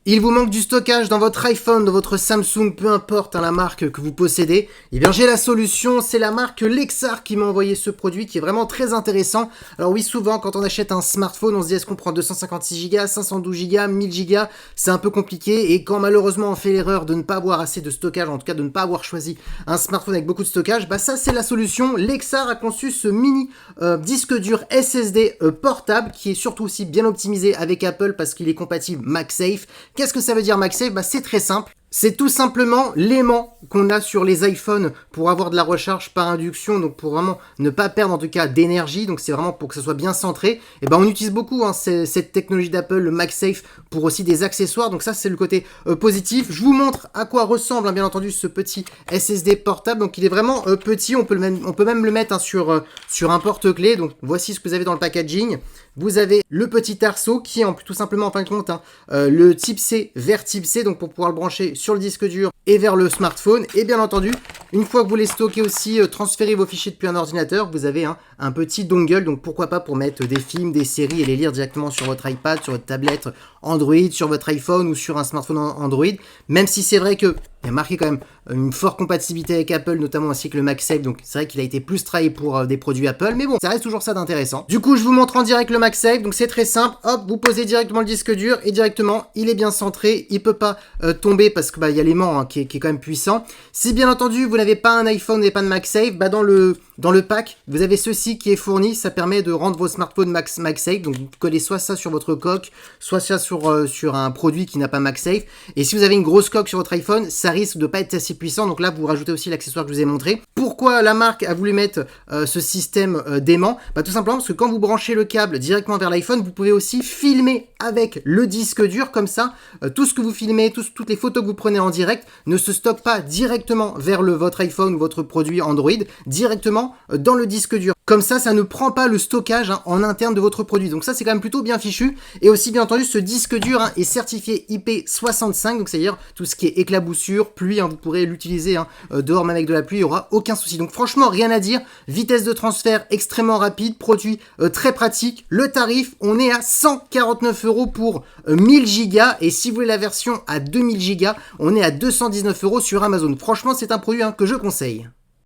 Il vous manque du stockage dans votre iPhone, dans votre Samsung, peu importe la marque que vous possédez. Eh bien j'ai la solution, c'est la marque Lexar qui m'a envoyé ce produit qui est vraiment très intéressant. Alors oui, souvent quand on achète un smartphone, on se dit est-ce qu'on prend 256 Go, 512 Go, 1000 Go, c'est un peu compliqué. Et quand malheureusement on fait l'erreur de ne pas avoir assez de stockage, en tout cas de ne pas avoir choisi un smartphone avec beaucoup de stockage, bah ça c'est la solution. Lexar a conçu ce mini disque dur SSD portable qui est surtout aussi bien optimisé avec Apple parce qu'il est compatible MagSafe. Qu'est-ce que ça veut dire MagSafe? Bah, c'est très simple. C'est tout simplement l'aimant qu'on a sur les iPhones pour avoir de la recharge par induction, donc pour vraiment ne pas perdre en tout cas d'énergie, donc c'est vraiment pour que ça soit bien centré. Et ben on utilise beaucoup cette technologie d'Apple, le MagSafe, pour aussi des accessoires, donc ça c'est le côté positif. Je vous montre à quoi ressemble bien entendu ce petit SSD portable, donc il est vraiment petit, on peut même le mettre sur un porte-clés, donc voici ce que vous avez dans le packaging. Vous avez le petit arceau qui est tout simplement en fin de compte le type C vers type C, donc pour pouvoir le brancher sur le disque dur et vers le smartphone. Et bien entendu, une fois que vous les stockez aussi, transférez vos fichiers depuis un ordinateur, vous avez un petit dongle, donc pourquoi pas pour mettre des films, des séries et les lire directement sur votre iPad, sur votre tablette Android, sur votre iPhone ou sur un smartphone Android, même si c'est vrai que il y a marqué quand même une forte compatibilité avec Apple, notamment ainsi que le MagSafe, donc c'est vrai qu'il a été plus travaillé pour des produits Apple, mais bon, ça reste toujours ça d'intéressant. Du coup, je vous montre en direct le MagSafe, donc c'est très simple, hop, vous posez directement le disque dur et directement, il est bien centré, il peut pas tomber parce que il y a l'aimant qui est quand même puissant. Si bien entendu, vous n'avez pas un iPhone et pas de MagSafe, dans le pack, vous avez ceci qui est fourni, ça permet de rendre vos smartphones MagSafe, donc vous collez soit ça sur votre coque, soit ça sur un produit qui n'a pas MagSafe, et si vous avez une grosse coque sur votre iPhone, ça risque de pas être assez puissant, donc là vous rajoutez aussi l'accessoire que je vous ai montré. Pourquoi la marque a voulu mettre ce système d'aimant? Tout simplement parce que quand vous branchez le câble directement vers l'iPhone, vous pouvez aussi filmer avec le disque dur, comme ça, tout ce que vous filmez, toutes les photos que vous prenez en direct ne se stockent pas directement vers votre iPhone ou votre produit Android, directement dans le disque dur. Comme ça, ça ne prend pas le stockage en interne de votre produit. Donc ça, c'est quand même plutôt bien fichu. Et aussi, bien entendu, ce disque dur est certifié IP65, donc c'est-à-dire tout ce qui est éclaboussure, pluie, vous pourrez l'utiliser dehors même avec de la pluie, il n'y aura aucun souci. Donc franchement, rien à dire. Vitesse de transfert extrêmement rapide, produit très pratique. Le tarif, on est à 149 € pour 1000 Go. Et si vous voulez la version à 2000 Go, on est à 219 € sur Amazon. Franchement, c'est un produit que je conseille.